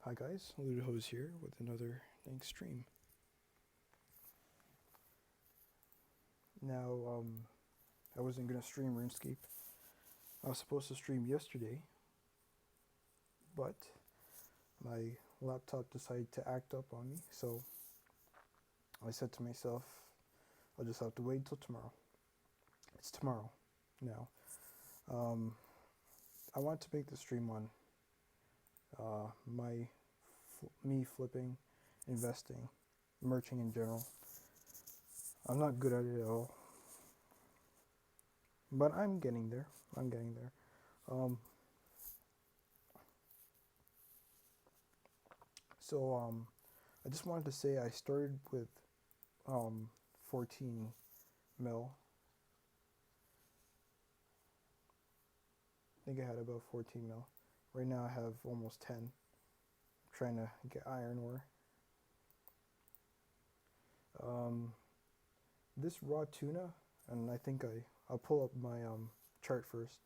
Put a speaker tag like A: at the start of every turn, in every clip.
A: Hi guys, Lewted here with another thanks stream. Now, I wasn't gonna stream Runescape. I was supposed to stream yesterday, but my laptop decided to act up on me, so I said to myself, I'll just have to wait until tomorrow. It's tomorrow now. Um, I want to make the stream on me flipping, investing, merching in general. I'm not good at it at all, but I'm getting there. I'm getting there. Um, so I just wanted to say I started with 14 mil. I think I had about 14 mil. Right now I have almost 10. I'm trying to get iron ore. Um, this raw tuna, and I think I'll pull up my chart first.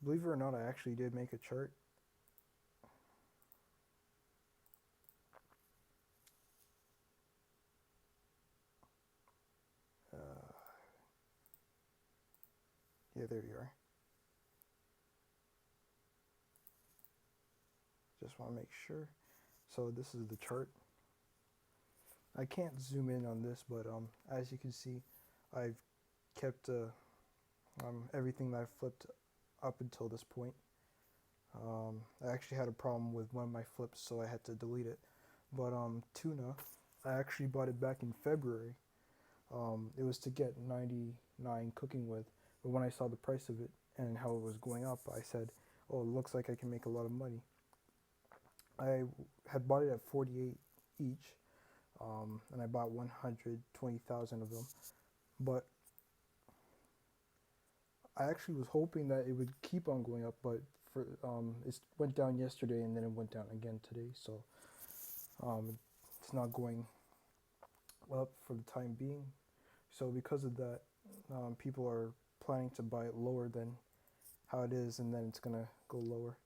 A: Believe it or not, I actually did make a chart. Uh, yeah, there you are. Just want to make sure. So this is the chart. I can't zoom in on this, but as you can see, I've kept everything that I've flipped up until this point. I actually had a problem with one of my flips, so I had to delete it. But tuna, I actually bought it back in February. It was to get 99 cooking with, but when I saw the price of it and how it was going up, I said, "Oh, it looks like I can make a lot of money." I had bought it at 48 each, and I bought 120,000 of them. But I actually was hoping that it would keep on going up, but it went down yesterday and then it went down again today. So it's not going up for the time being. So because of that, people are planning to buy it lower than how it is, and then it's gonna go lower.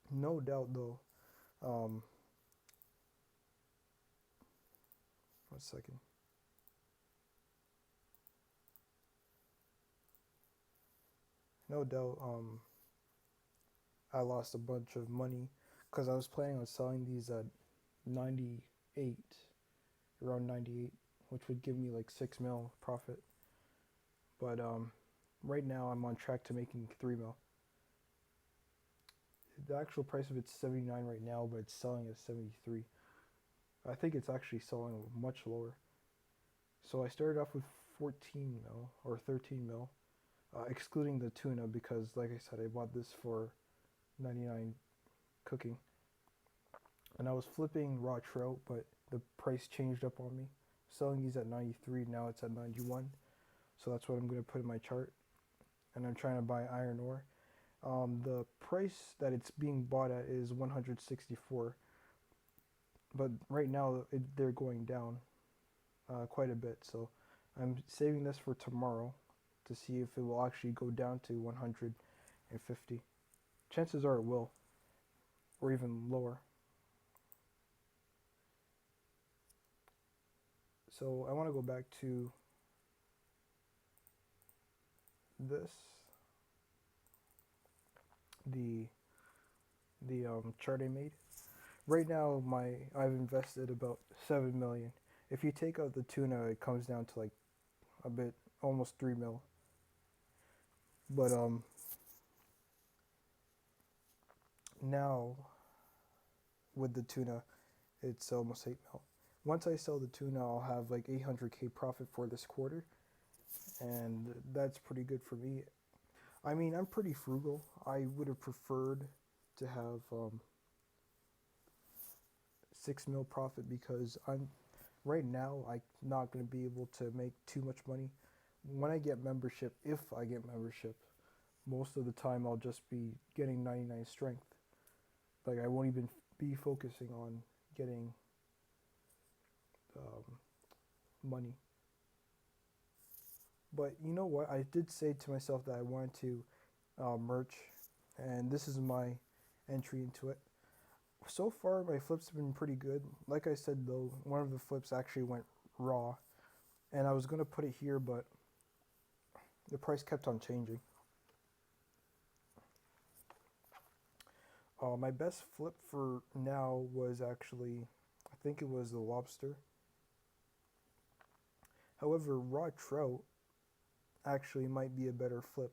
A: No doubt, though. Um, 1 second. No doubt. I lost a bunch of money because I was planning on selling these at 98, around 98, which would give me like 6 mil profit. But right now I'm on track to making 3 mil. The actual price of it's 79 right now, but it's selling at 73. I think it's actually selling much lower. So I started off with 14 mil or 13 mil, excluding the tuna because, like I said, I bought this for 99 cooking. And I was flipping raw trout, but the price changed up on me. Selling these at 93, now it's at 91. So that's what I'm going to put in my chart. And I'm trying to buy iron ore. The price that it's being bought at is 164, but right now they're going down quite a bit. So I'm saving this for tomorrow to see if it will actually go down to 150. Chances are it will, or even lower. So I want to go back to this, the chart I made. Right now, I've invested about 7 million. If you take out the tuna, it comes down to like a bit, almost 3 mil. But now with the tuna, it's almost 8 mil. Once I sell the tuna, I'll have like 800K profit for this quarter, and that's pretty good for me. I mean, I'm pretty frugal. I would have preferred to have 6 mil profit because I'm right now I'm not going to be able to make too much money. When I get membership, if I get membership, most of the time I'll just be getting 99 strength. Like I won't even be focusing on getting um, money. But you know what? I did say to myself that I wanted to merch, and this is my entry into it. So far, my flips have been pretty good. Like I said, though, one of the flips actually went raw, and I was gonna put it here, but the price kept on changing. My best flip for now was actually, I think it was the lobster. However, raw trout actually might be a better flip.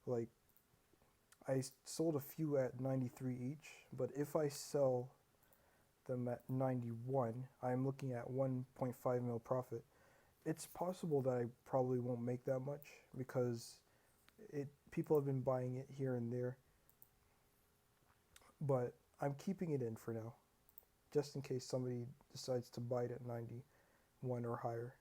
A: Like, I sold a few at 93 each, but if I sell them at 91, I'm looking at 1.5 mil profit. It's possible that I probably won't make that much because people have been buying it here and there, but I'm keeping it in for now, just in case somebody decides to buy it at 91 or higher.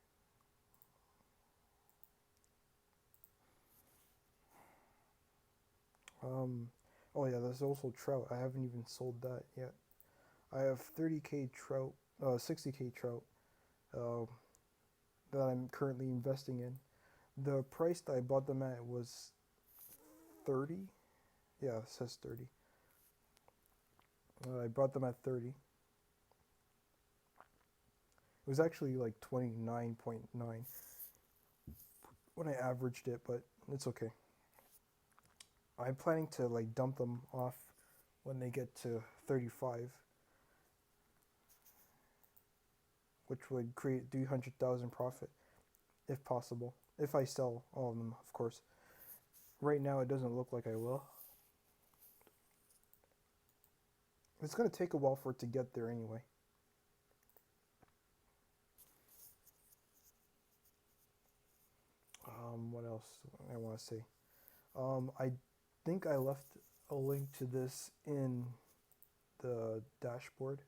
A: Um, oh yeah, there's also trout. I haven't even sold that yet. I have 30k trout, 60k trout, uh, that I'm currently investing in. The price that I bought them at was 30. Yeah, it says 30. I bought them at 30. It was actually like 29.9 when I averaged it, but it's okay. I'm planning to like dump them off when they get to 35, which would create 300,000 profit if possible. If I sell all of them, of course. Right now, it doesn't look like I will. It's gonna take a while for it to get there anyway. What else I want to say? I think I left a link to this in the dashboard.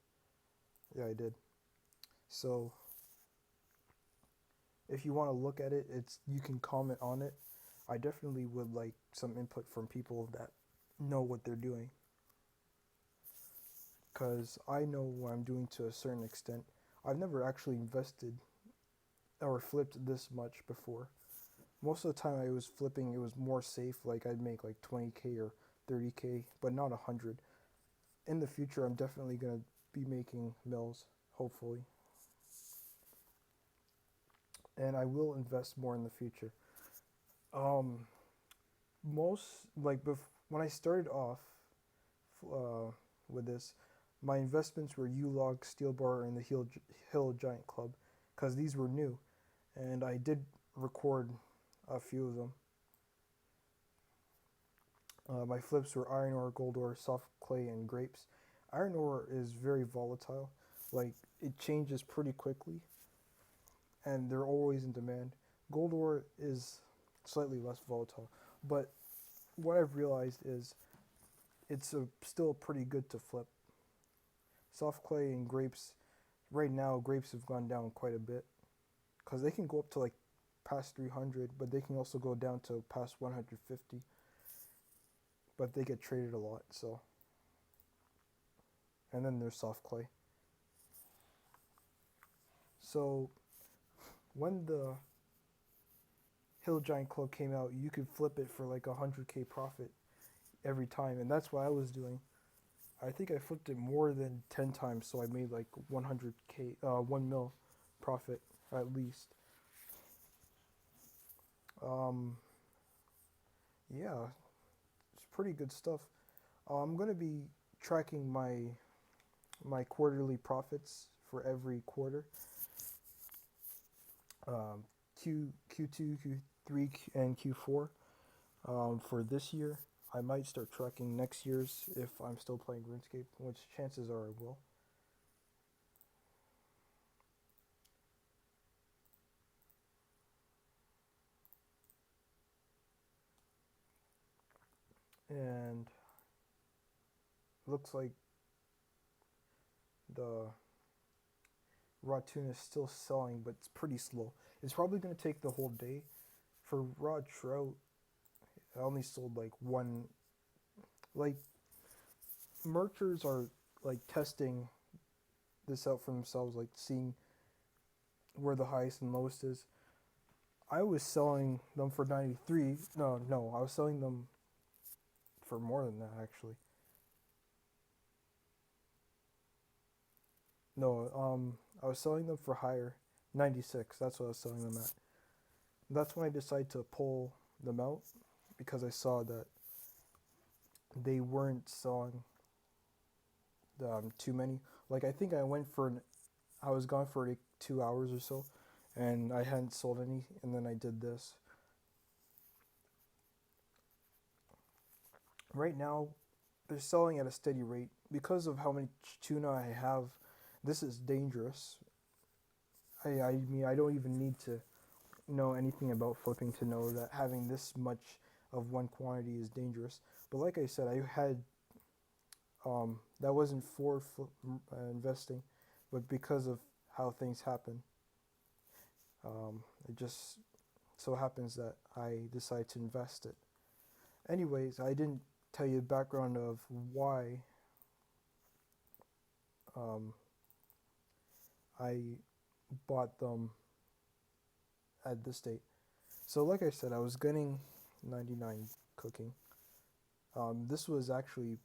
A: Yeah, I did. So if you want to look at it, you can comment on it. I definitely would like some input from people that know what they're doing, because I know what I'm doing to a certain extent. I've never actually invested or flipped this much before. Most of the time I was flipping, it was more safe. Like I'd make like 20k or 30k, but not 100. In the future, I'm definitely gonna be making mills, hopefully, and I will invest more in the future. Um, most like when I started off uh, with this, my investments were U-Log, Steel Bar, and the Hill Giant Club, because these were new, and I did record a few of them. My flips were iron ore, gold ore, soft clay, and grapes. Iron ore is very volatile. Like, it changes pretty quickly, and they're always in demand. Gold ore is slightly less volatile, but what I've realized is still pretty good to flip. Soft clay and grapes, right now, grapes have gone down quite a bit because they can go up to like past 300, but they can also go down to past 150. But they get traded a lot, so. And then there's soft clay. So when the Hill Giant Club came out, you could flip it for like 100k profit every time, and that's what I was doing. I think I flipped it more than 10 times, so I made like 100k, 1 mil profit at least. Um, yeah, it's pretty good stuff. I'm gonna be tracking my quarterly profits for every quarter. Um, Q2, Q3, and Q4. For this year, I might start tracking next year's if I'm still playing Runescape, which chances are I will. And looks like the raw tuna is still selling, but it's pretty slow. It's probably going to take the whole day. For raw trout, I only sold like one. Like, merchers are like testing this out for themselves, like seeing where the highest and lowest is. I was selling them for 93. No, I was selling them for more than that actually. No, I was selling them for higher. 96, that's what I was selling them at. That's when I decided to pull them out because I saw that they weren't selling too many. Like I think I was gone for like 2 hours or so, and I hadn't sold any, and then I did this. Right now, they're selling at a steady rate because of how much tuna I have. This is dangerous. I mean I don't even need to know anything about flipping to know that having this much of one quantity is dangerous. But like I said, I had that wasn't for investing, but because of how things happen, it just so happens that I decided to invest it. Anyways, I didn't tell you the background of why um, I bought them at this date. So, like I said, I was getting 99 cooking. This was actually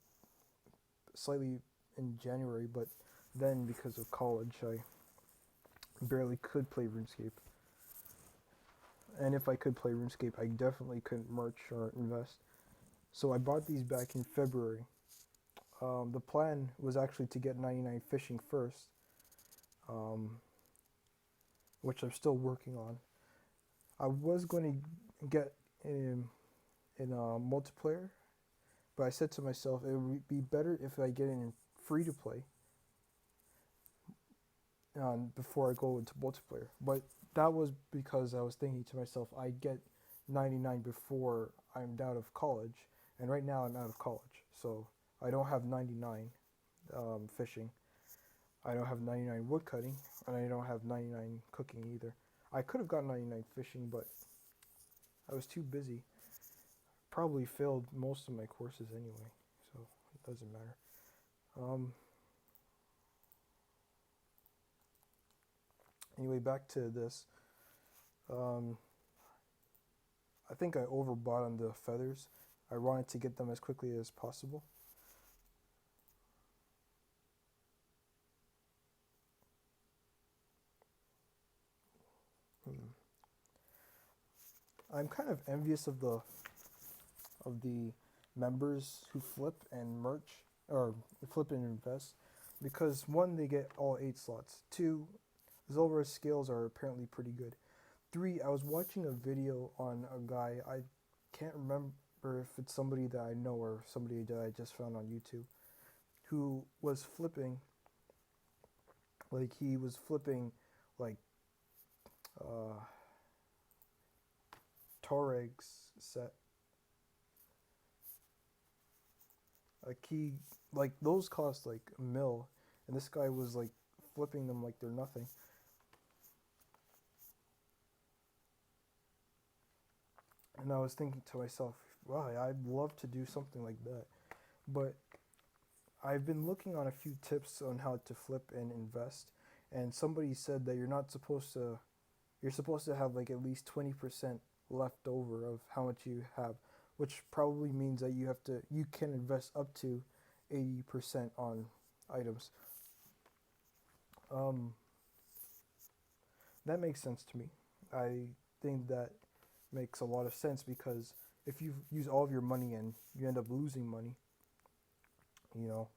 A: slightly in January, but then because of college, I barely could play RuneScape. And if I could play RuneScape, I definitely couldn't merch or invest. So I bought these back in February. The plan was actually to get 99 fishing first, um, which I'm still working on. I was going to get in a multiplayer, but I said to myself it would be better if I get in free to play before I go into multiplayer. But that was because I was thinking to myself, I get 99 before I'm out of college, and right now I'm out of college, so I don't have 99 fishing. I don't have 99 wood cutting, and I don't have 99 cooking either. I could have got 99 fishing, but I was too busy. Probably failed most of my courses anyway, so it doesn't matter. Um, anyway, back to this. Um, I think I overbought on the feathers. I wanted to get them as quickly as possible. Hmm. I'm kind of envious of the members who flip and merch or flip and invest because one, they get all 8 slots. Two, Zolvar's skills are apparently pretty good. Three, I was watching a video on a guy. I can't remember if it's somebody that I know or somebody that I just found on YouTube who was flipping. Like he was flipping, like uh, Toreg's set. Like he, like those cost like a mil, and this guy was like flipping them like they're nothing. And I was thinking to myself, wow, I'd love to do something like that. But I've been looking on a few tips on how to flip and invest, and somebody said that you're supposed to have like at least 20% left over of how much you have, which probably means that you can invest up to 80% on items. Um, that makes sense to me. I think that makes a lot of sense because if you use all of your money and you end up losing money, you know,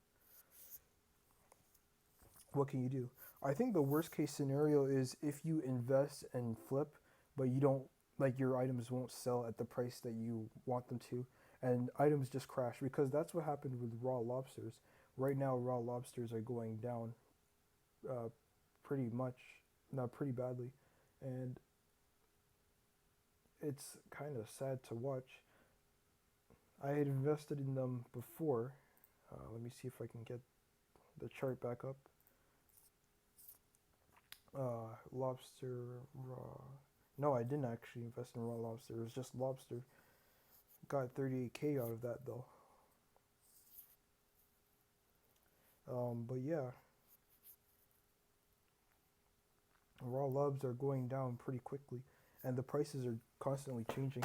A: what can you do? I think the worst case scenario is if you invest and flip, but you don't like your items won't sell at the price that you want them to, and items just crash because that's what happened with raw lobsters. Right now, raw lobsters are going down, uh, pretty much, not pretty badly, and it's kind of sad to watch. I had invested in them before. Let me see if I can get the chart back up. Lobster raw. No, I didn't actually invest in raw lobster. It was just lobster. Got 38K out of that though. But yeah, raw lobs are going down pretty quickly, and the prices are constantly changing.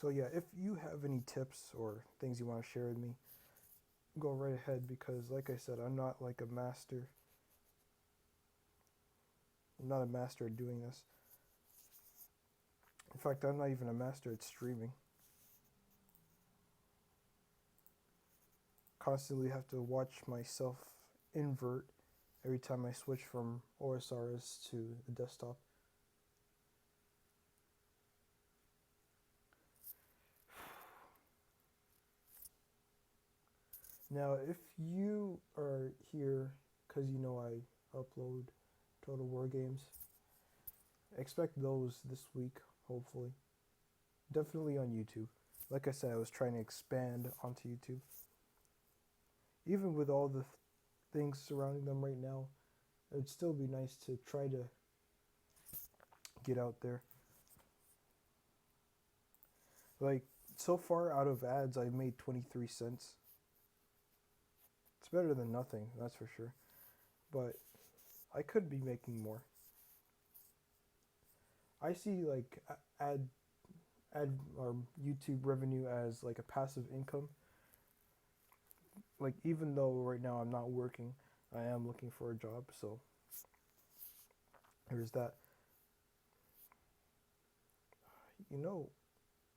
A: So yeah, if you have any tips or things you want to share with me, go right ahead because like I said, I'm not like a master. I'm not a master at doing this. In fact, I'm not even a master at streaming. Constantly have to watch myself invert every time I switch from OSRS to the desktop. Now, if you are here because you know I upload Total War games, expect those this week, hopefully. Definitely on YouTube. Like I said, I was trying to expand onto YouTube. Even with all the things surrounding them right now, it would still be nice to try to get out there. Like, so far out of ads, I made 23 cents. It's better than nothing, that's for sure. But I could be making more. I see like ad or YouTube revenue as like a passive income. Like even though right now I'm not working, I am looking for a job, so there's that. You know,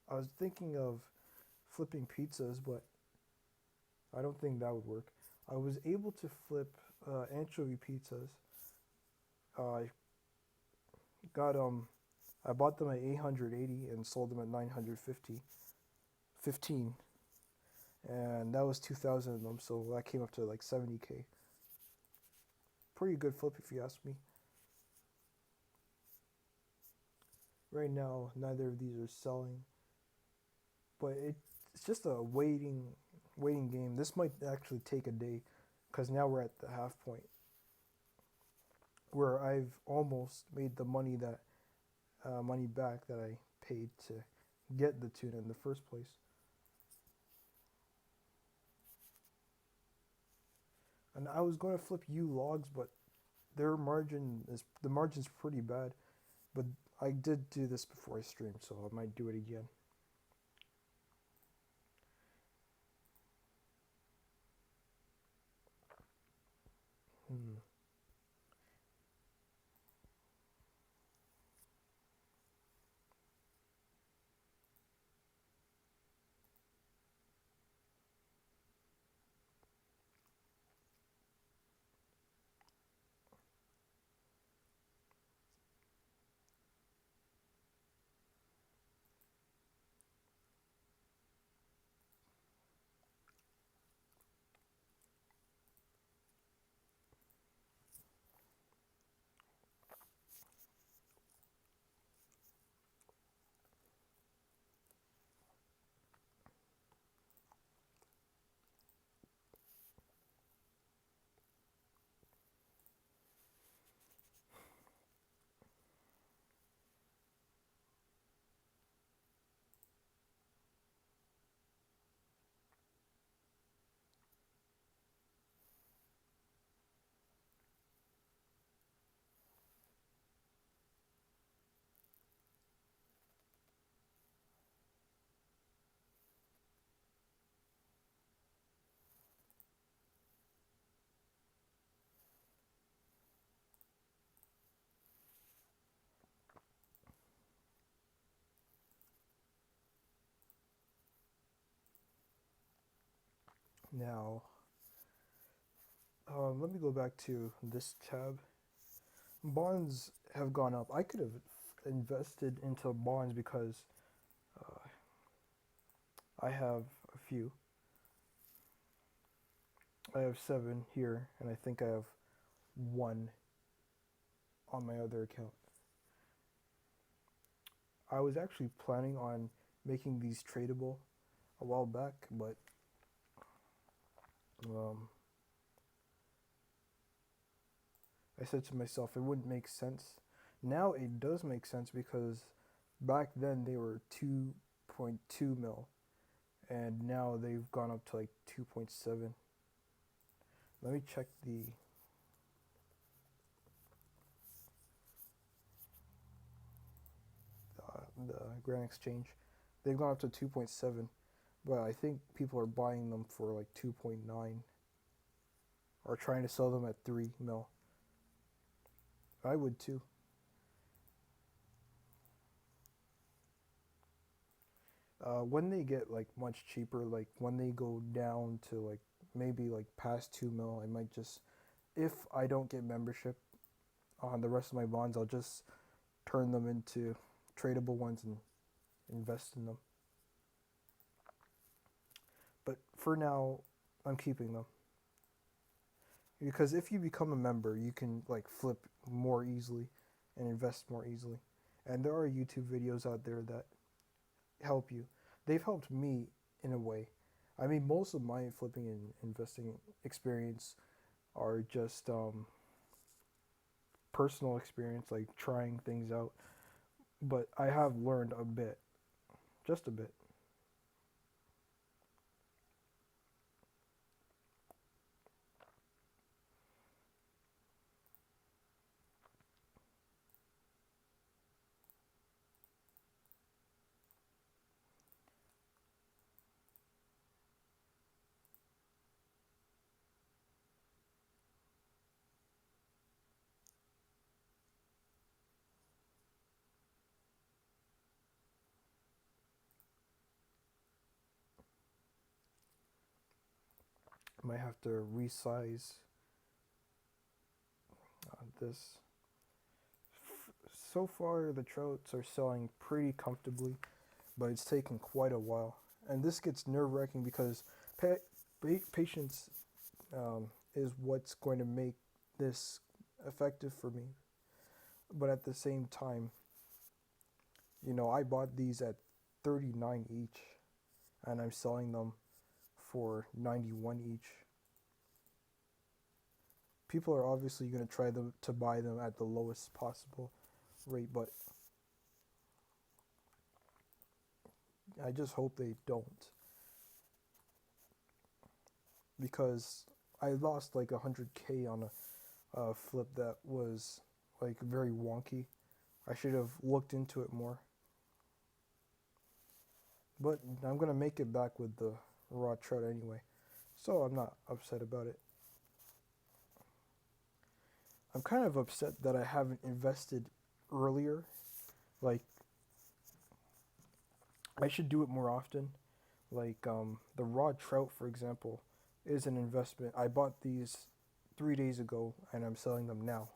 A: I was thinking of flipping pizzas, but I don't think that would work. I was able to flip anchovy pizzas. I got I bought them at 880 and sold them at 915, and that was 2,000 of them, so that came up to like 70K. Pretty good flip if you ask me. Right now, neither of these are selling, but it's just a waiting game. This might actually take a day, because now we're at the half point where I've almost made the money back that I paid to get the tuna in the first place. And I was going to flip U logs, but the margin's pretty bad. But I did do this before I streamed, so I might do it again. Hmm. Now, let me go back to this tab. Bonds have gone up. I could have invested into bonds because I have a few. I have 7 here, and I think I have 1 on my other account. I was actually planning on making these tradable a while back, but I said to myself it wouldn't make sense. Now it does make sense because back then they were 2.2 mil, and now they've gone up to like 2.7. Let me check the Grand Exchange. They've gone up to 2.7, but I think people are buying them for like 2.9 or trying to sell them at 3 mil. I would too. When they get like much cheaper, like when they go down to like maybe like past 2 mil, I might just, if I don't get membership on the rest of my bonds, I'll just turn them into tradable ones and invest in them. But for now, I'm keeping them because if you become a member, you can like flip more easily and invest more easily. And there are YouTube videos out there that help you. They've helped me in a way. I mean, most of my flipping and investing experience are just personal experience, like trying things out. But I have learned a bit, just a bit. I might have to resize this. So far, the trouts are selling pretty comfortably, but it's taken quite a while. And this gets nerve wracking because patience is what's going to make this effective for me. But at the same time, I bought these at 39 each, and I'm selling them for 91 each. People are obviously going to try to buy them at the lowest possible rate, but I just hope they don't, because I lost like 100K on a flip that was like very wonky. I should have looked into it more. But I'm gonna make it back with the raw trout anyway, so I'm not upset about it. I'm kind of upset that I haven't invested earlier. Like, I should do it more often. Like the raw trout, for example, is an investment. I bought these 3 days ago, and I'm selling them now.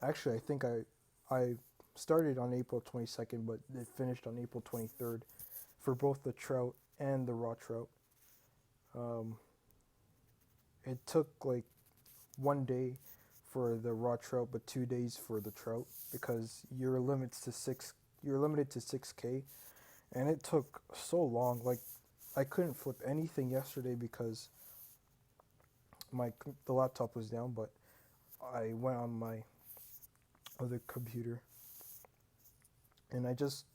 A: Actually, I think I started on April 22nd, but it finished on April 23rd for both the trout and the raw trout. Um, it took like 1 day for the raw trout, but 2 days for the trout because You're limited to 6K, and it took so long. Like, I couldn't flip anything yesterday because the laptop was down, but I went on my other computer and I just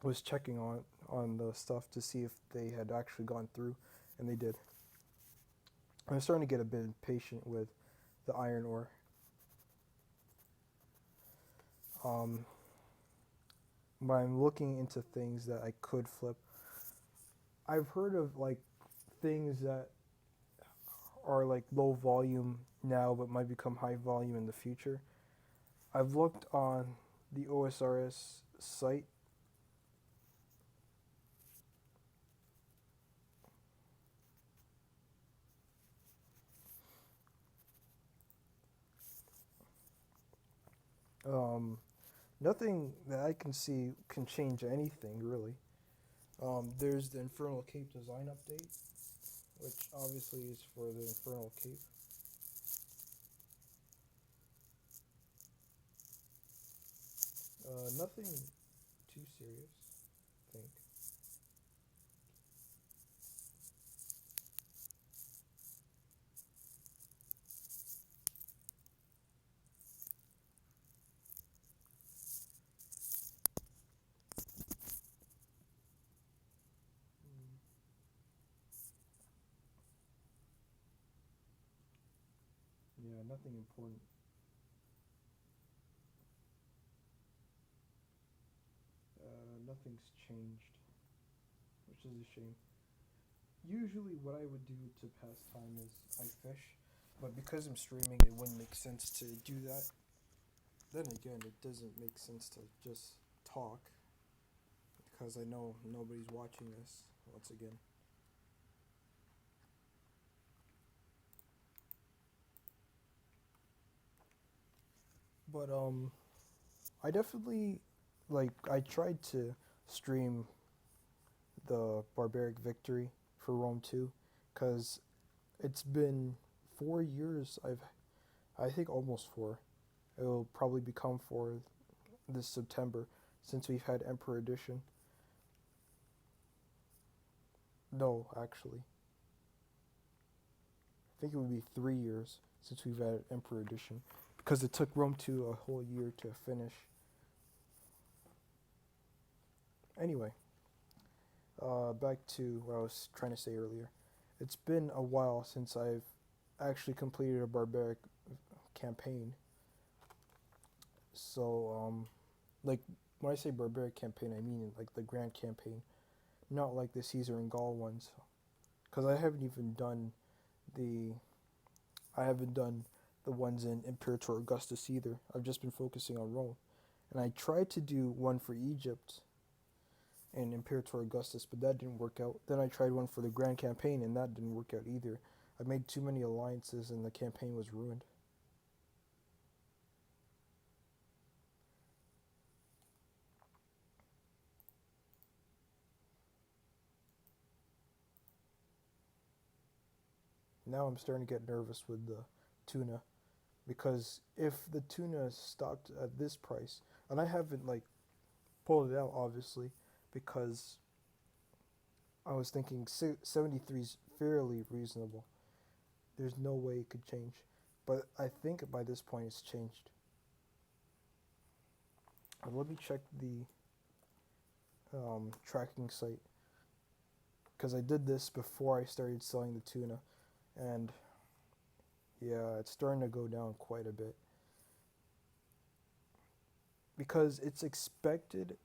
A: was checking on the stuff to see if they had actually gone through, and they did. I'm starting to get a bit impatient with the iron ore. Um, but I'm looking into things that I could flip. I've heard of like things that are like low volume now but might become high volume in the future. I've looked on the OSRS site. Um, Nothing that I can see can change anything really. There's the Infernal Cape design update, which obviously is for the Infernal Cape. Nothing too serious, I think. Mm, yeah, nothing important. nothing's changed, which is a shame. Usually, what I would do to pass time is I fish, but because I'm streaming, it wouldn't make sense to do that. Then again, it doesn't make sense to just talk because I know nobody's watching this once again. But I definitely I tried to stream the Barbaric Victory for Rome 2 cuz it's been 4 years. I think almost 4. It'll probably become 4 this September since we've had Emperor Edition. No, actually. I think it would be 3 years since we've had Emperor Edition because it took Rome 2 a whole year to finish. Anyway, back to what I was trying to say earlier. It's been a while since I've actually completed a barbaric campaign. So, like when I say barbaric campaign, I mean like the grand campaign, not like the Caesar and Gaul ones. Because the I haven't done the ones in Imperator Augustus either. I've just been focusing on Rome, and I tried to do one for Egypt and Imperator Augustus, but that didn't work out. Then I tried one for the Grand Campaign, and that didn't work out either. I made too many alliances, and the campaign was ruined. Now I'm starting to get nervous with the tuna, because if the tuna is stocked at this price, and I haven't pulled it out obviously, because I was thinking 73 is fairly reasonable. There's no way it could change, but I think by this point it's changed. Let me check the tracking site because I did this before I started selling the tuna, and yeah, it's starting to go down quite a bit because it's expected.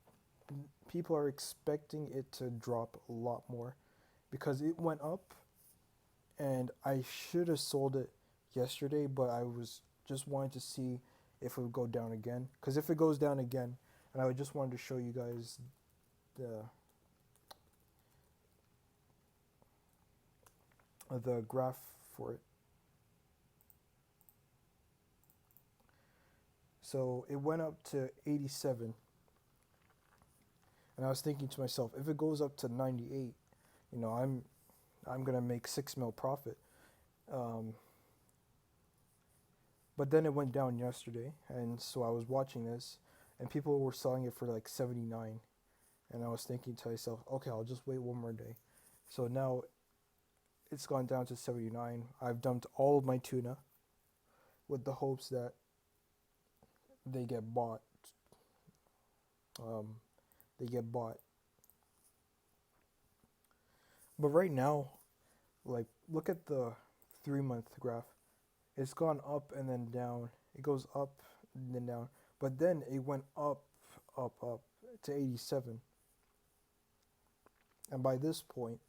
A: People are expecting it to drop a lot more because it went up, and I should have sold it yesterday, but I was just wanting to see if it would go down again. Because if it goes down again, and I just wanted to show you guys the graph for it. So it went up to 87, and I was thinking to myself, if it goes up to 98, I'm gonna make 6 mil profit. Um, but then it went down yesterday, and so I was watching this, and people were selling it for like 79, and I was thinking to myself, okay, I'll just wait one more day. So now it's gone down to 79. I've dumped all of my tuna with the hopes that they get bought. Um, they get bought. But right now, look at the 3 month graph. It's gone up and then down. It goes up and then down. But then it went up, up to 87. And by this point,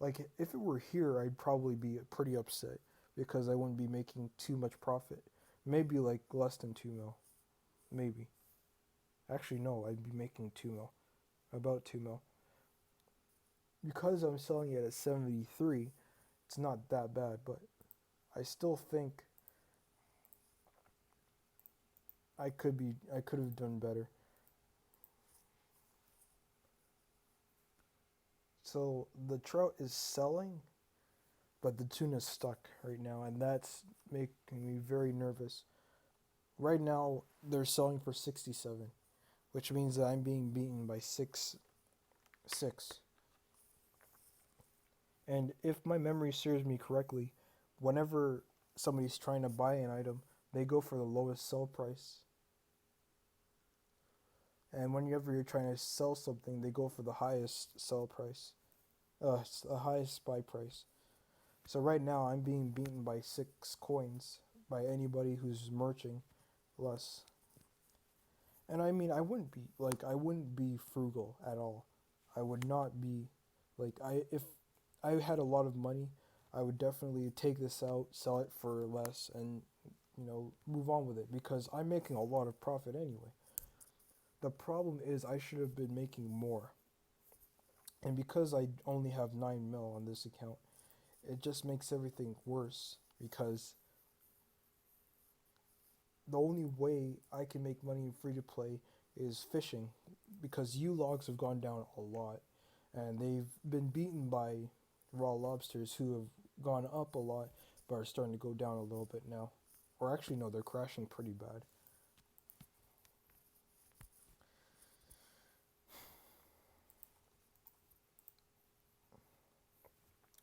A: if it were here, I'd probably be pretty upset because I wouldn't be making too much profit. Maybe less than 2 mil. Maybe. Actually, no, I'd be making 2 mil. About 2 mil. Because I'm selling it at 73, it's not that bad, but I still think I could have done better. So the trout is selling, but the tuna's stuck right now, and that's making me very nervous. Right now, they're selling for 67, which means that I'm being beaten by 6. And if my memory serves me correctly, whenever somebody's trying to buy an item, they go for the lowest sell price. And whenever you're trying to sell something, they go for the highest sell price, the highest buy price. So right now, I'm being beaten by 6 coins by anybody who's merching less. And I mean, I wouldn't be frugal at all. I would not be like I if I had a lot of money, I would definitely take this out, sell it for less, and move on with it because I'm making a lot of profit anyway. The problem is I should have been making more, and because I only have 9 mil on this account, it just makes everything worse because the only way I can make money in free to play is fishing because U logs have gone down a lot and they've been beaten by raw lobsters who have gone up a lot but are starting to go down a little bit now. Or actually, no, they're crashing pretty bad.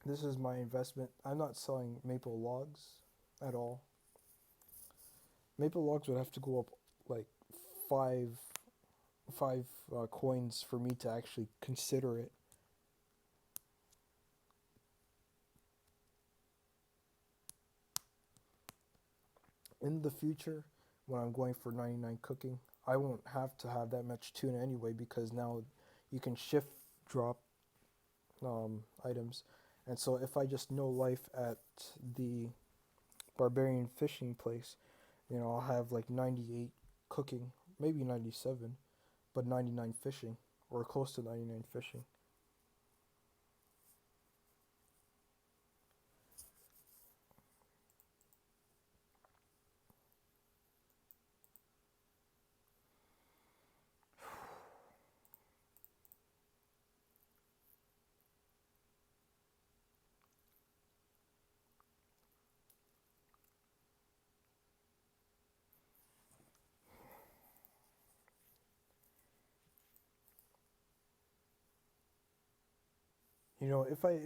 A: This is my investment. I'm not selling maple logs at all. Maple logs would have to go up like five five coins for me to actually consider it. In the future, when I'm going for 99 cooking, I won't have to have that much tuna anyway because now you can shift drop items. And so if I just know life at the barbarian fishing place, I'll have like 98 cooking, maybe 97, but 99 fishing, or close to 99 fishing.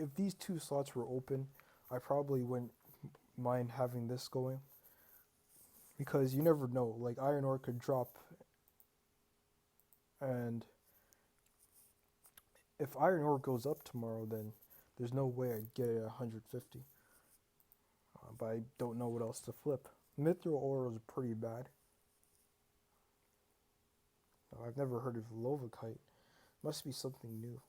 A: If these two slots were open, I probably wouldn't mind having this going because you never know. Like iron ore could drop, and if iron ore goes up tomorrow, then there's no way I'd get it at 150. But I don't know what else to flip. Mithril ore is pretty bad. I've never heard of Lovakite. Must be something new.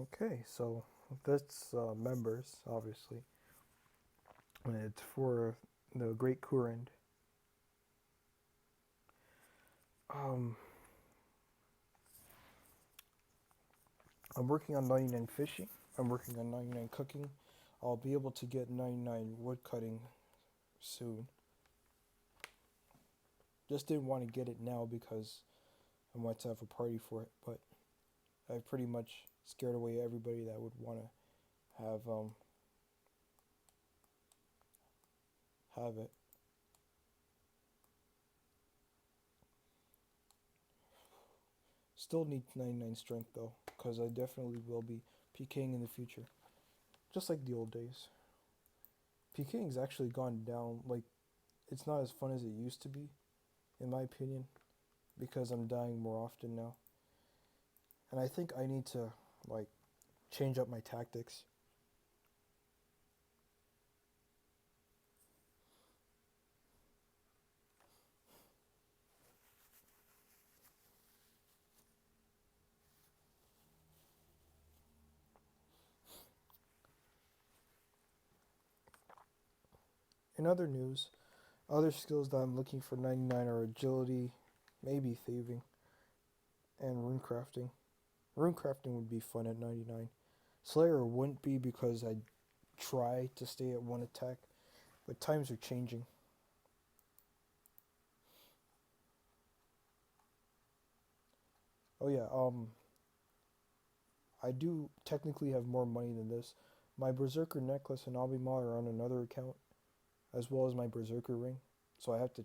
A: Okay, so that's members, obviously. And it's for the Great Kurand. Um, I'm working on 99 fishing. I'm working on 99 cooking. I'll be able to get 99 wood cutting soon. Just didn't want to get it now because I wanted to have a party for it, but I've pretty much scared away everybody that would want to have it. Still need 99 strength though, because I definitely will be PKing in the future, just like the old days. PKing's actually gone down. Like it's not as fun as it used to be, in my opinion, because I'm dying more often now, and I think I need to like change up my tactics. In other news, other skills that I'm looking for 99 are agility, maybe thieving, and rune crafting. Rune crafting would be fun at 99. Slayer wouldn't be because I try to stay at one attack, But times are changing. Oh yeah, I do technically have more money than this. My Berserker necklace and Abimar are on another account, as well as my Berserker ring. So I have to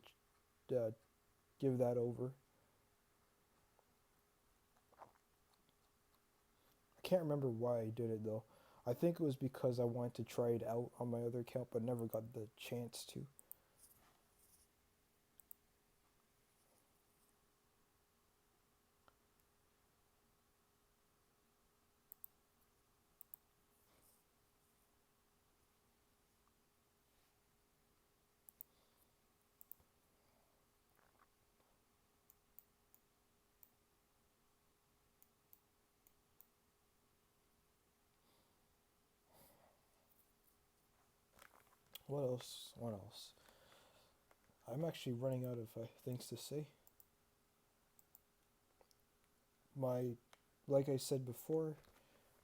A: give that over. I can't remember why I did it though. I think it was because I wanted to try it out on my other account, but never got the chance to. What else? What else? I'm actually running out of things to say. My, like I said before,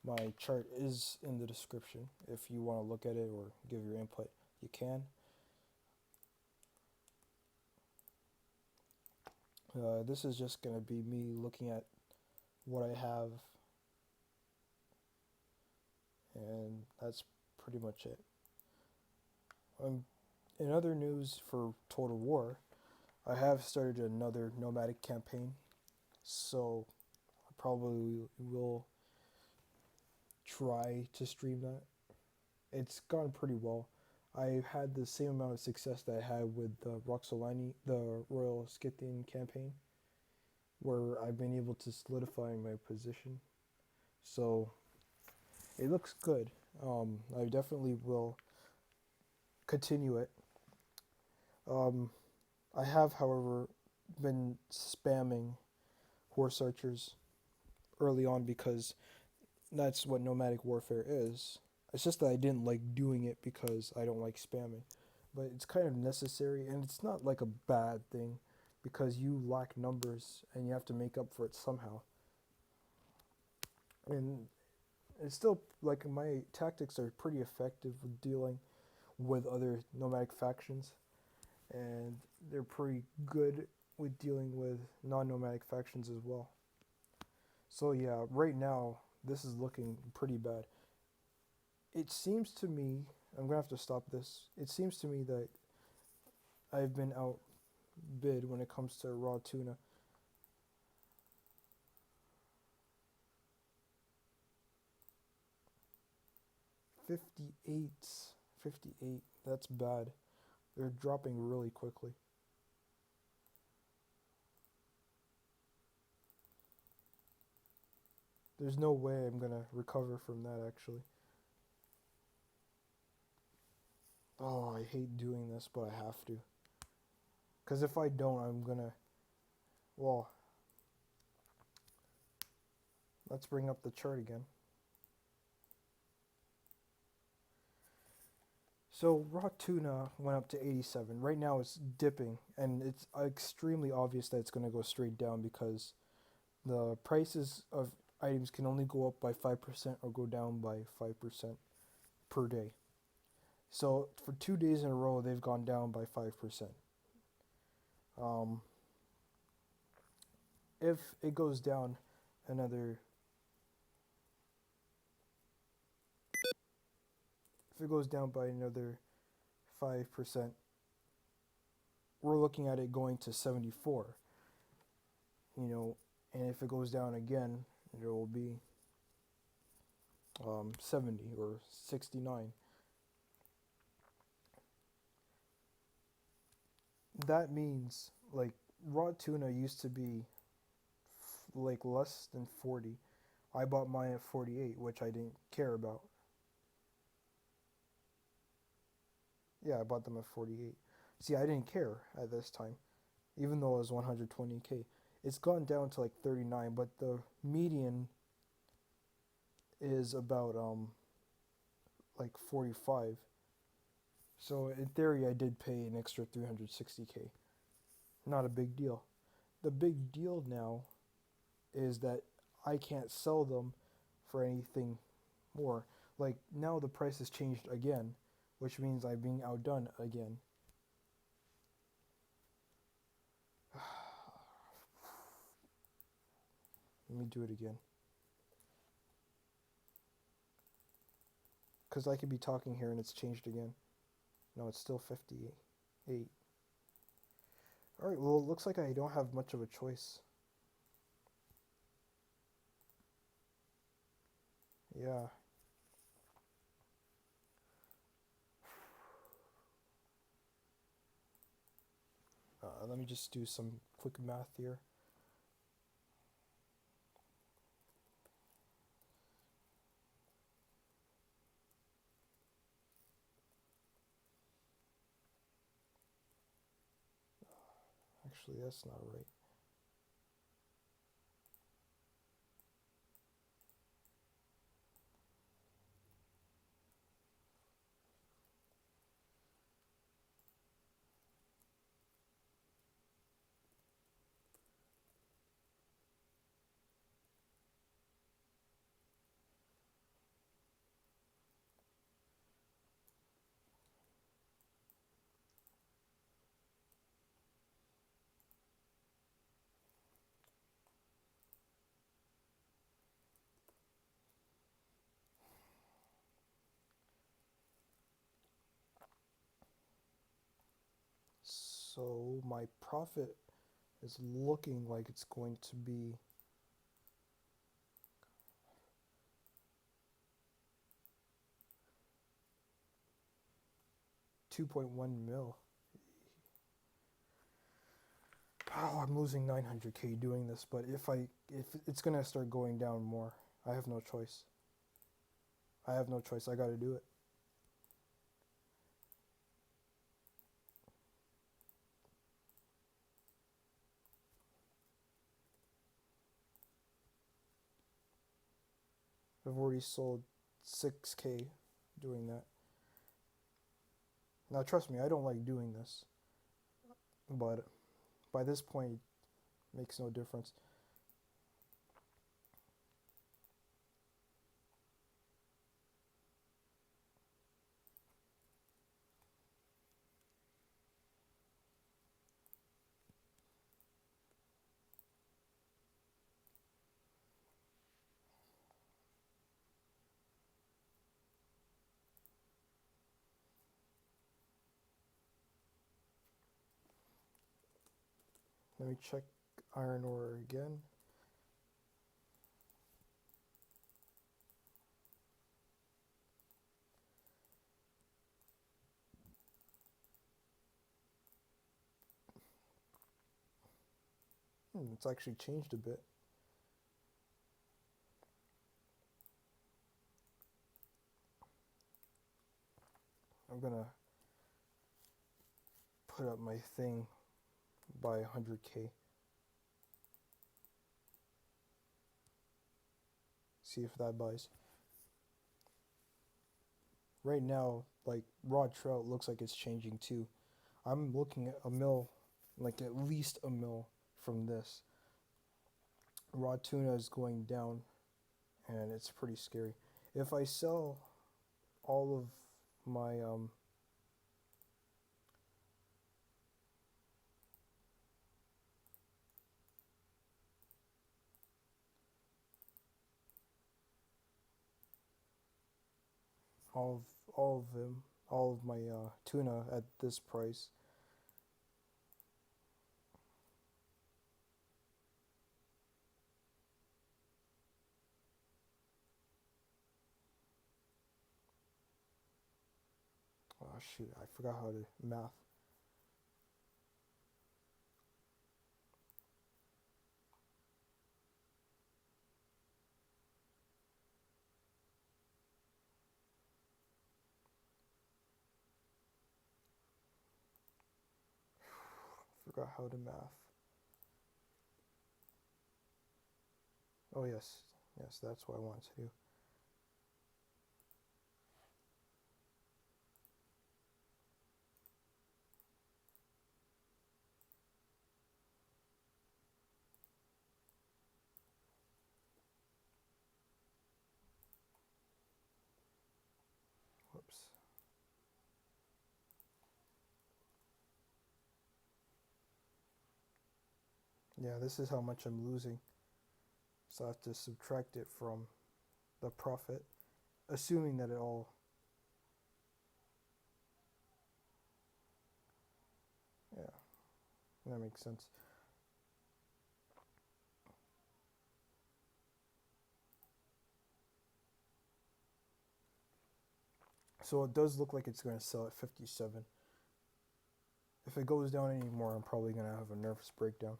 A: my chart is in the description. If you want to look at it or give your input, you can. This is just going to be me looking at what I have, and that's pretty much it. In other news for Total War, I have started another nomadic campaign, so I probably will try to stream that. It's gone pretty well. I had the same amount of success that I had with the Roxolani, the Royal Scythian campaign, where I've been able to solidify my position. So it looks good. I definitely will continue it. I have, however, been spamming horse archers early on because that's what nomadic warfare is. It's just that I didn't like doing it because I don't like spamming. But it's kind of necessary, and it's not like a bad thing because you lack numbers and you have to make up for it somehow. And it's still like my tactics are pretty effective with dealing with other nomadic factions, and they're pretty good with dealing with non-nomadic factions as well. So yeah, right now this is looking pretty bad. It seems to me, I'm gonna have to stop this. It seems to me that I've been outbid when it comes to raw tuna. 58, 58. That's bad. They're dropping really quickly. There's no way I'm gonna recover from that actually. Oh, I hate doing this, but I have to. Because if I don't, I'm gonna. Well, let's bring up the chart again. So raw tuna went up to 87. Right now it's dipping, and it's extremely obvious that it's going to go straight down because the prices of items can only go up by 5% or go down by 5% per day. So for 2 days in a row, they've gone down by 5%. Um, if it goes down another, if it goes down by another 5%, we're looking at it going to 74. You know, and if it goes down again, it will be 70 or 69. That means like raw tuna used to be like less than 40. I bought mine at 48, which I didn't care about. Yeah, I bought them at 48. See, I didn't care at this time, even though it was 120k. It's gone down to like 39, but the median is about like 45. So in theory, I did pay an extra 360k. Not a big deal. The big deal now is that I can't sell them for anything more. Like now the price has changed again, which means I'm being outdone again. Let me do it again. Because I could be talking here and it's changed again. No, it's still 58. Alright, well, it looks like I don't have much of a choice. Yeah. Let me just do some quick math here. Actually, that's not right. So my profit is looking like it's going to be 2.1 mil. Oh, I'm losing 900k doing this, but if it's gonna start going down more, I have no choice. I have no choice. I gotta do it. I've already sold 6k doing that. Now, trust me, I don't like doing this, but by this point, it makes no difference. Let me check iron ore again. It's actually changed a bit. I'm gonna put up my thing by 100k. See if that buys. Right now, like raw trout looks like it's changing too. I'm looking at a mill, like at least a mill from this. Raw tuna is going down, and it's pretty scary. If I sell all of my all of my tuna at this price, oh shoot, I forgot how to math. Forgot how to math. Oh yes, yes, that's what I wanted to do. Whoops. Yeah, this is how much I'm losing. So I have to subtract it from the profit, assuming that it all. Yeah, that makes sense. So it does look like it's going to sell at 57. If it goes down anymore, I'm probably going to have a nervous breakdown.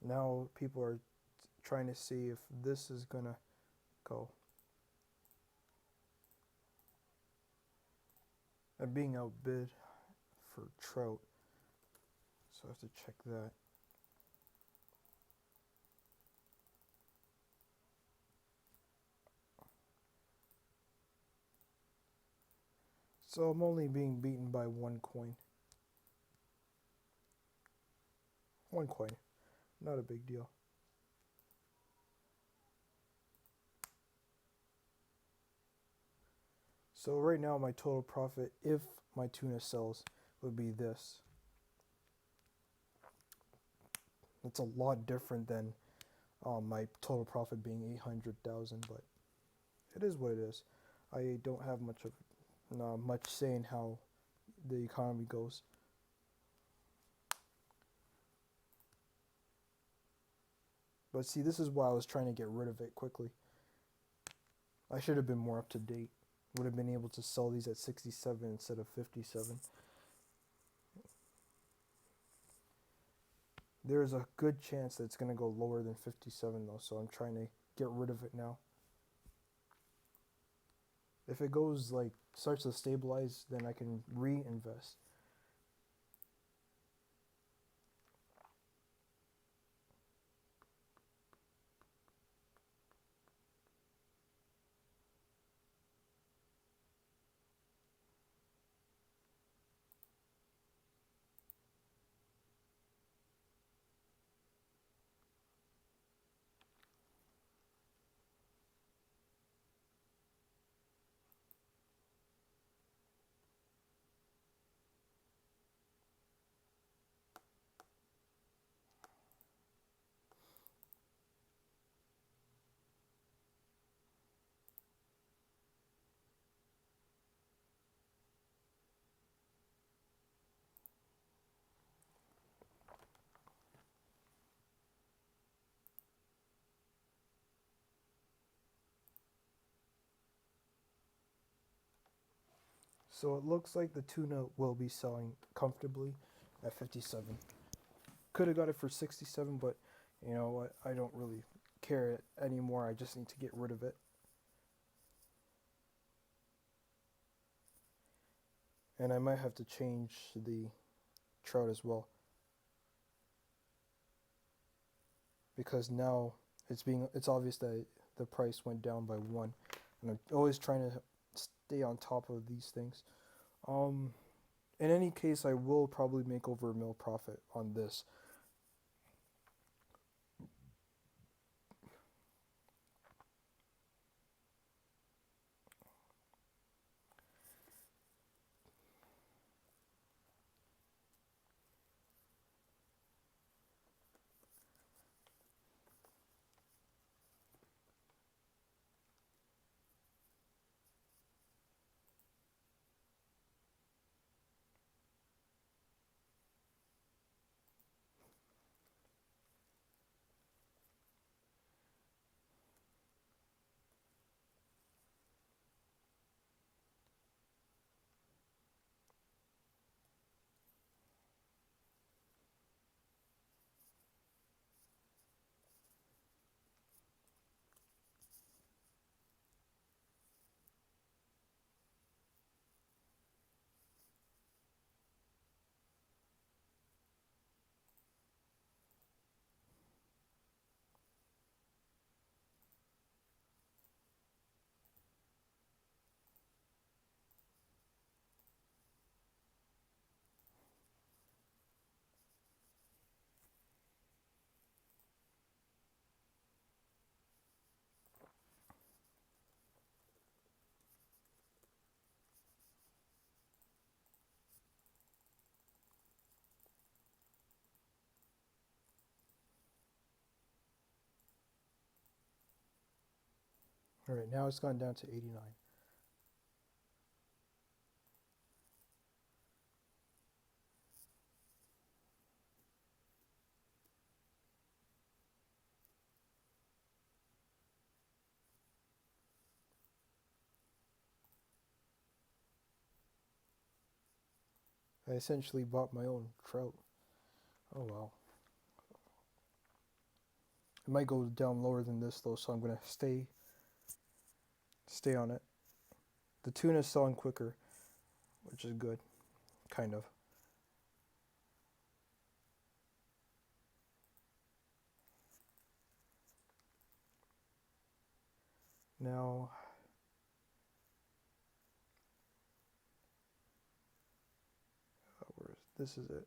A: Now people are trying to see if this is going to go. I'm being outbid for trout, so I have to check that. So I'm only being beaten by one coin. One coin. Not a big deal. So right now my total profit, if my tuna sells, would be this. It's a lot different than my total profit being 800,000, but it is what it is. I don't have much say in how the economy goes. But see, this is why I was trying to get rid of it quickly. I should have been more up to date. Would have been able to sell these at 67 instead of 57. There's a good chance that it's going to go lower than 57 though, so I'm trying to get rid of it now. If it goes starts to stabilize, then I can reinvest. So it looks like the tuna will be selling comfortably at 57. Could have got it for 67, but you know what? I don't really care anymore. I just need to get rid of it. And I might have to change the trout as well, because now it's obvious that the price went down by 1, and I'm always trying to stay on top of these things. Um, in any case, I will probably make over a mil profit on this. Alright, now it's gone down to 89. I essentially bought my own trout. Oh wow. It might go down lower than this though, so I'm gonna stay on it. The tuna's selling quicker, which is good, kind of. Now, this is it.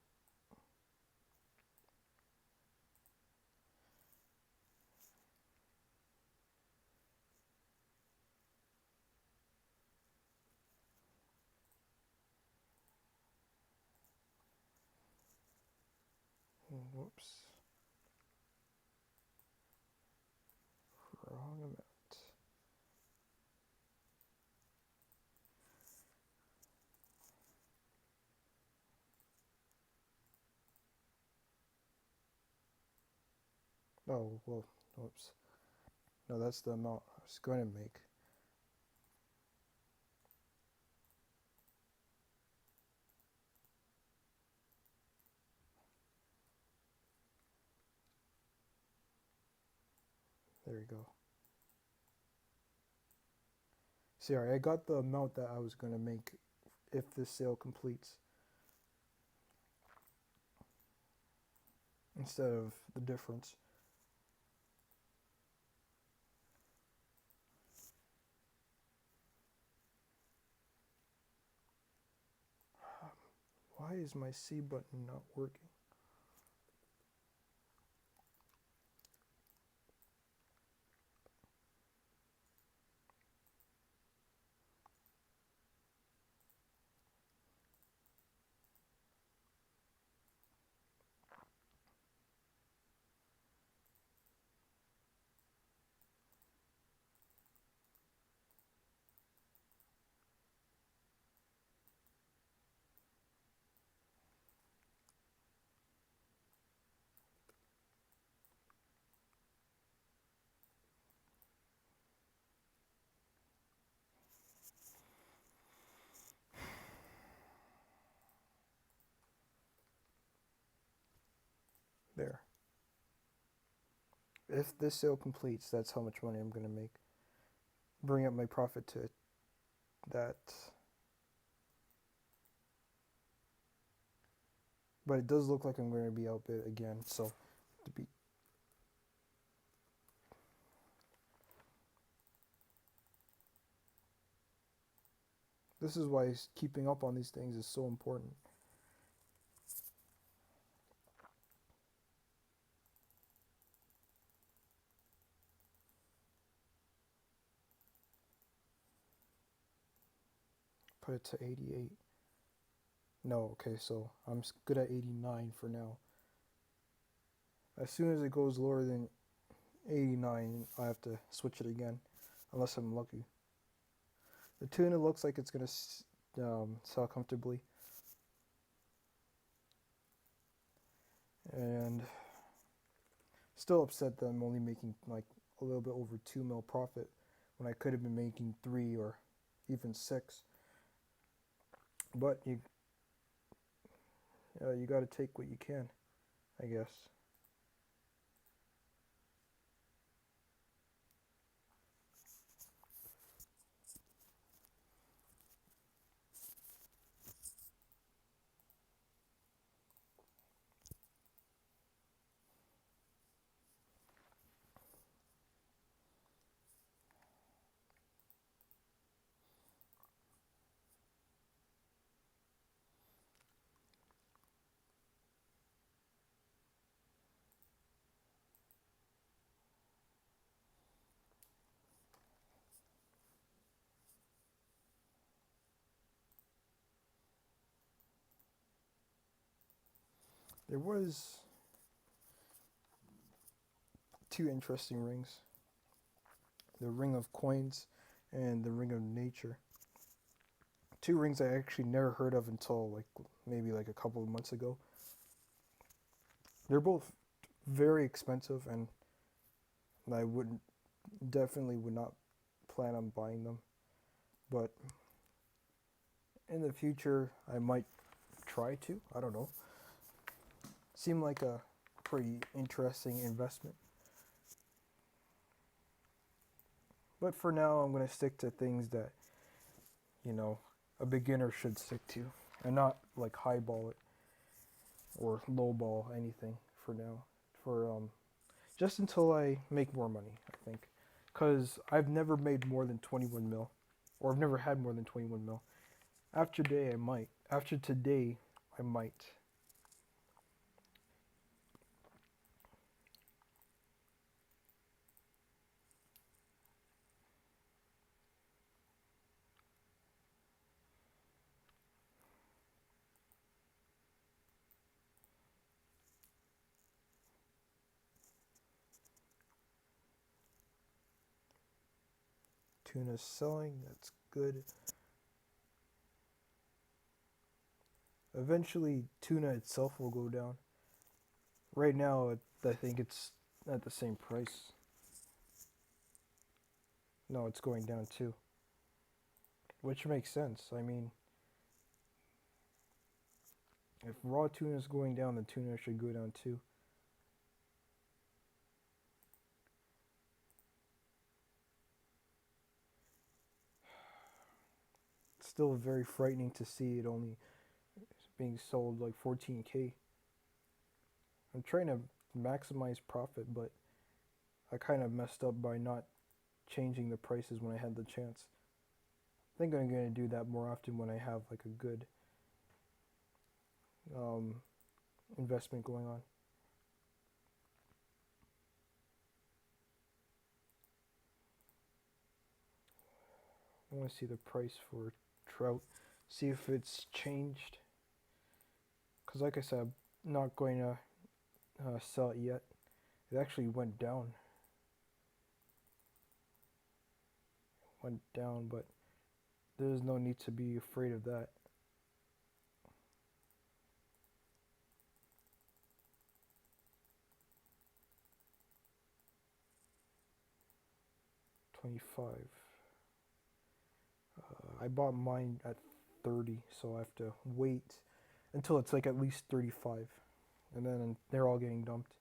A: Whoops. Wrong amount. Oh, well, whoops. No, that's the amount I was going to make. There we go. Sorry, I got the amount that I was going to make if this sale completes, instead of the difference. Why is my C button not working? There. If this sale completes, that's how much money I'm going to make. Bring up my profit to that. But it does look like I'm going to be outbid again, so to be this is why keeping up on these things is so important. Put it to 88. No, okay, so I'm good at 89 for now. As soon as it goes lower than 89, I have to switch it again, unless I'm lucky. The tuna looks like it's going to sell comfortably. And still upset that I'm only making like a little bit over 2 mil profit when I could have been making 3 or even 6. But you got to take what you can, I guess. There was 2 interesting rings. the Ring of Coins and the Ring of Nature. Two rings I actually never heard of until like maybe like a couple of months ago. They're both very expensive, and I would definitely would not plan on buying them. But in the future, I might try to. I don't know. Seemed like a pretty interesting investment. But for now, I'm going to stick to things that, you know, a beginner should stick to and not like highball it or lowball anything for now. For just until I make more money, I think. Cuz I've never made more than 21 mil, or I've never had more than 21 mil. After today I might. After today I might. Tuna's selling, that's good. Eventually tuna itself will go down. Right now I think it's at the same price. No, it's going down too. Which makes sense. I mean, if raw tuna is going down, then tuna should go down too. It's still very frightening to see it only being sold like 14K. I'm trying to maximize profit, but I kind of messed up by not changing the prices when I had the chance. I think I'm going to do that more often when I have like a good um, investment going on. I want to see the price for trout, see if it's changed. Because like I said, I'm not going to sell it yet. It actually went down, but there's no need to be afraid of that. 25. I bought mine at 30, so I have to wait until it's like at least 35, and then they're all getting dumped,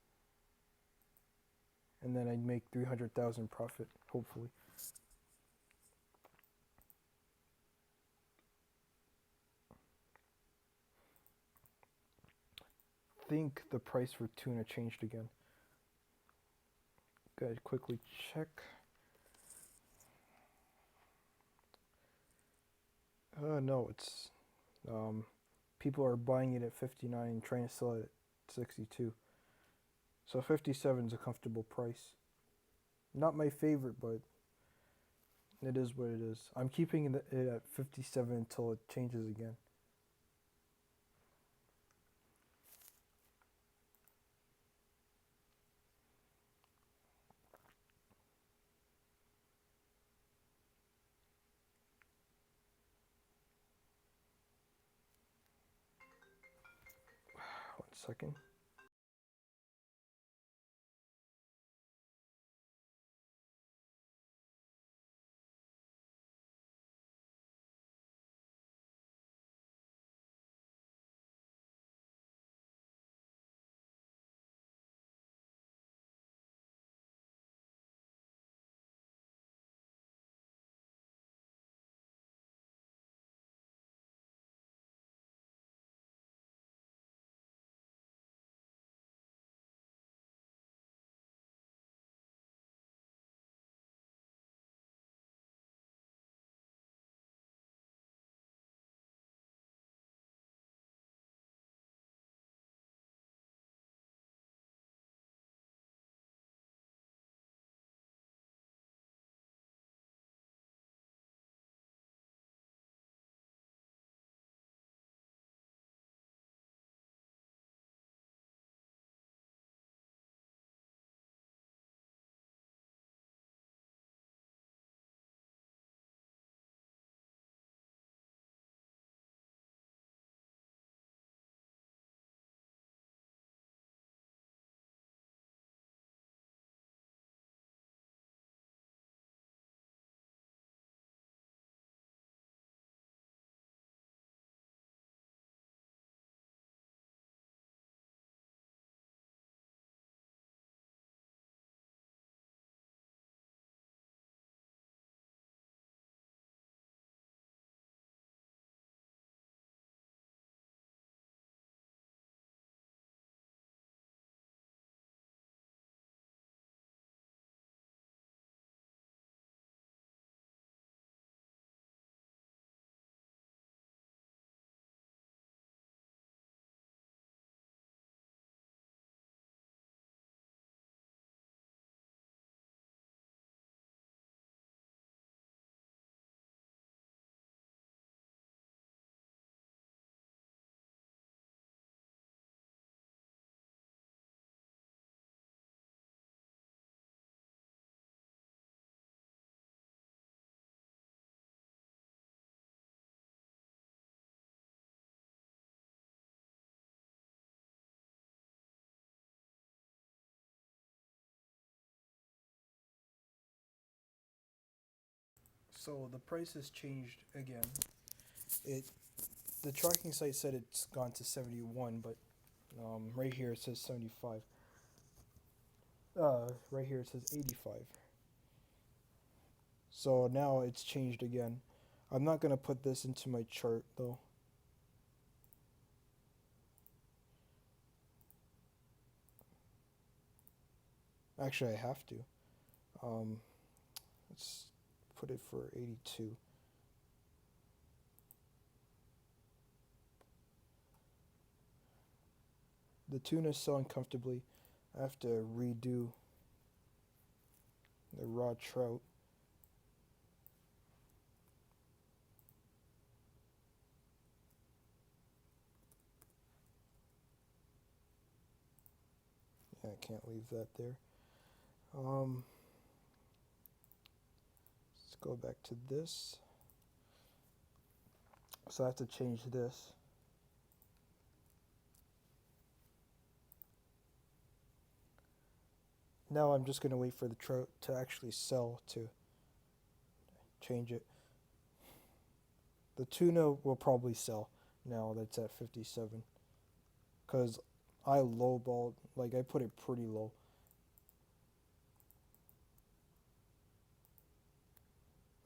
A: and then I'd make 300,000 profit, hopefully. Think the price for tuna changed again. Gotta quickly check. No, it's um, people are buying it at 59 and trying to sell it at 62. So 57 is a comfortable price. Not my favorite, but it is what it is. I'm keeping it at 57 until it changes again. One second. So the price has changed again. It the tracking site said it's gone to 71, but right here it says 75. Right here it says 85. So now it's changed again. I'm not gonna put this into my chart though. Actually, I have to. Let's put it for 82. The tuna is selling comfortably. I have to redo the raw trout. Yeah, I can't leave that there. Let's go back to this. So I have to change this. Now I'm just going to wait for the trout to actually sell to change it. The tuna will probably sell now that's at 57. Because I lowballed, like I put it pretty low.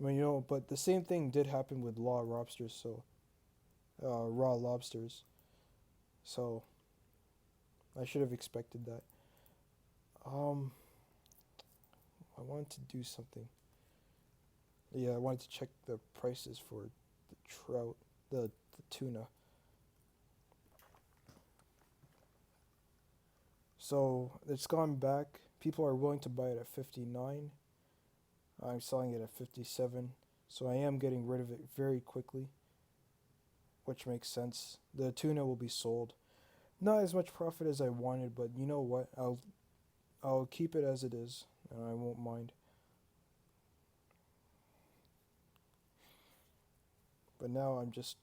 A: I mean, but the same thing did happen with raw lobsters, so raw lobsters. So I should have expected that. Um, I wanted to do something. Yeah, I wanted to check the prices for the trout, the tuna. So it's gone back. People are willing to buy it at 59. I'm selling it at 57. So I am getting rid of it very quickly, which makes sense. The tuna will be sold. Not as much profit as I wanted, but you know what? I'll keep it as it is, and I won't mind. But now I'm just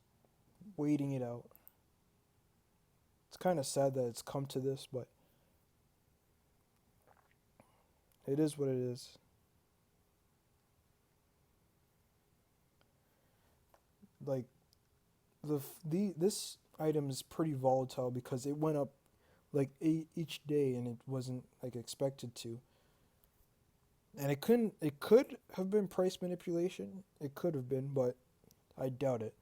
A: waiting it out. It's kind of sad that it's come to this, but it is what it is. Like this item is pretty volatile because it went up like each day and it wasn't like expected to. And it could have been price manipulation. It could have been, but I doubt it.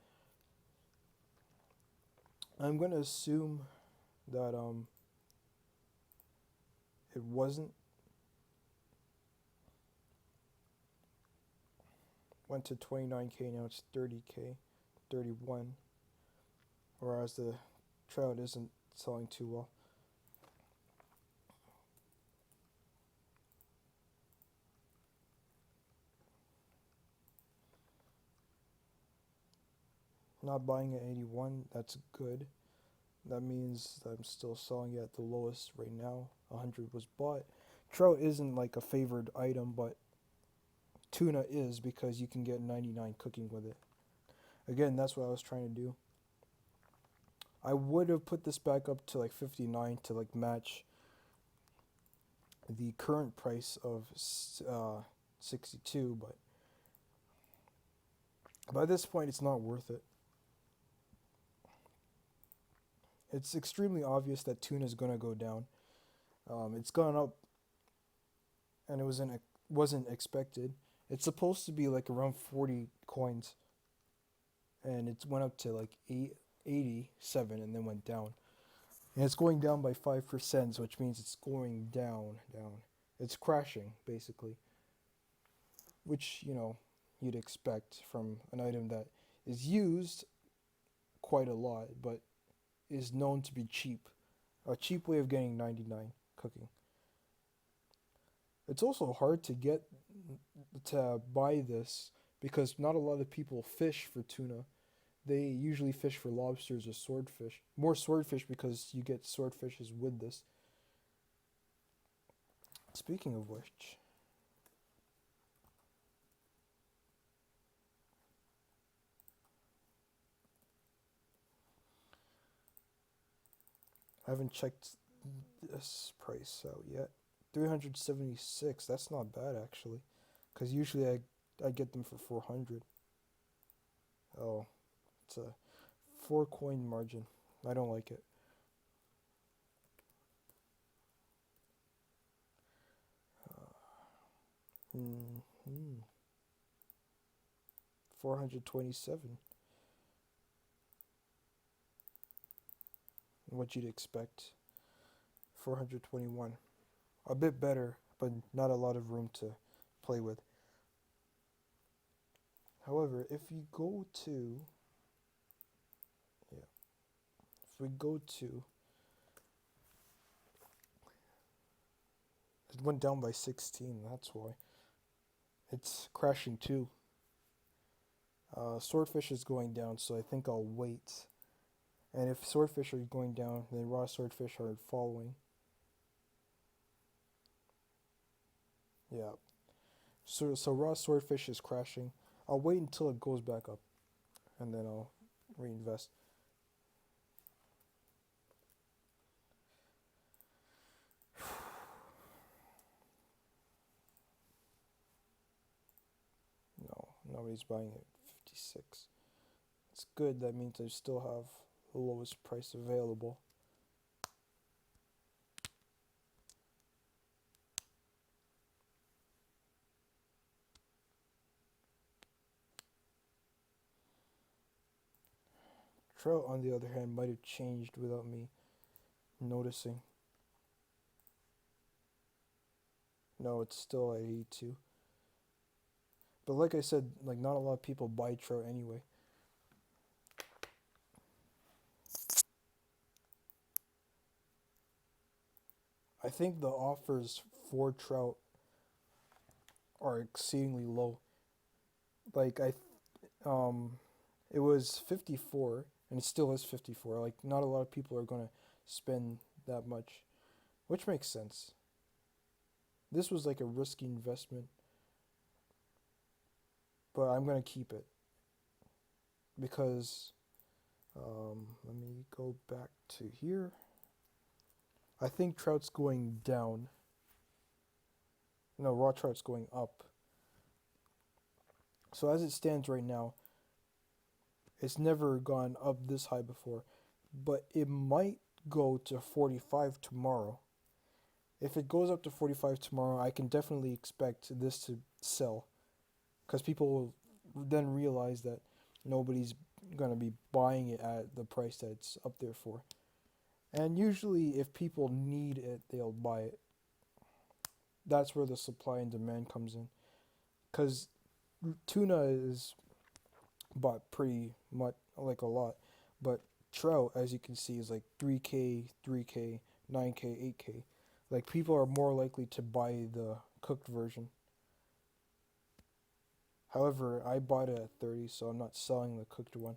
A: I'm going to assume that it wasn't. Went to 29K, now it's 30K, 31. Whereas the trout isn't selling too well. Not buying at 81, that's good. That means that I'm still selling it at the lowest right now. 100 was bought. Trout isn't like a favored item, but tuna is because you can get 99 cooking with it. Again, that's what I was trying to do. I would have put this back up to like 59 to like match the current price of 62, but by this point it's not worth it. It's extremely obvious that tuna is going to go down. It's gone up, and it wasn't expected. It's supposed to be like around 40 coins, and it went up to like 87 and then went down. And it's going down by 5%, which means it's going down. It's crashing, basically. Which, you'd expect from an item that is used quite a lot, but is known to be cheap. A cheap way of getting 99 cooking. It's also hard to buy this because not a lot of people fish for tuna. They usually fish for lobsters or swordfish. More swordfish because you get swordfishes with this. Speaking of which, I haven't checked this price out yet. 376. That's not bad actually, because usually I I get them for 400. Oh, it's a 4 coin margin. I don't like it. Hmm. 427. What you'd expect. 421. A bit better, but not a lot of room to play with. However, if you go to, yeah, if we go to, it went down by 16, that's why. It's crashing too. Swordfish is going down, so I think I'll wait. And if swordfish are going down, then raw swordfish are following. Yeah. So raw swordfish is crashing. I'll wait until it goes back up, and then I'll reinvest. No, nobody's buying it. 56. It's good. That means I still have the lowest price available. Trout, on the other hand, might have changed without me noticing. No, it's still at 82. But like I said, like not a lot of people buy trout anyway. I think the offers for trout are exceedingly low. Like it was 54 and it still is 54. Like not a lot of people are going to spend that much, which makes sense. This was like a risky investment, but I'm going to keep it because let me go back to here. I think trout's going down. No, raw trout's going up. So as it stands right now, it's never gone up this high before, but it might go to 45 tomorrow. If it goes up to 45 tomorrow, I can definitely expect this to sell because people will then realize that nobody's going to be buying it at the price that it's up there for. And usually, if people need it, they'll buy it. That's where the supply and demand comes in. Because tuna is bought pretty much, like a lot. But trout, as you can see, is like 3K, 3K, 9K, 8K. Like people are more likely to buy the cooked version. However, I bought it at 30, so I'm not selling the cooked one.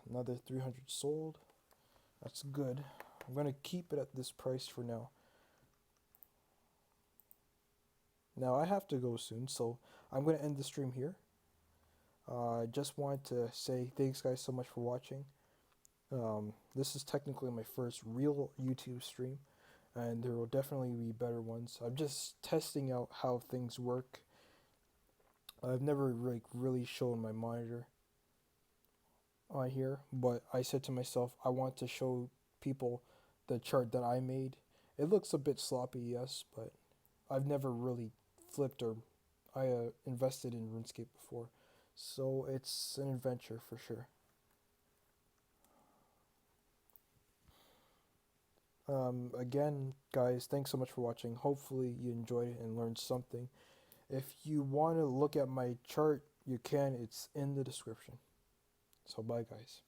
A: Another 300 sold. That's good. I'm going to keep it at this price for now. Now I have to go soon, so I'm going to end the stream here. I just wanted to say thanks guys so much for watching. This is technically my first real YouTube stream, and there will definitely be better ones. I'm just testing out how things work. I've never like really shown my monitor on here, but I said to myself I want to show people the chart that I made. It looks a bit sloppy, yes, but I've never really flipped or I invested in Runescape before, so it's an adventure for sure. Again, guys, thanks so much for watching. Hopefully you enjoyed it and learned something. If you want to look at my chart, you can. It's in the description. So bye, guys.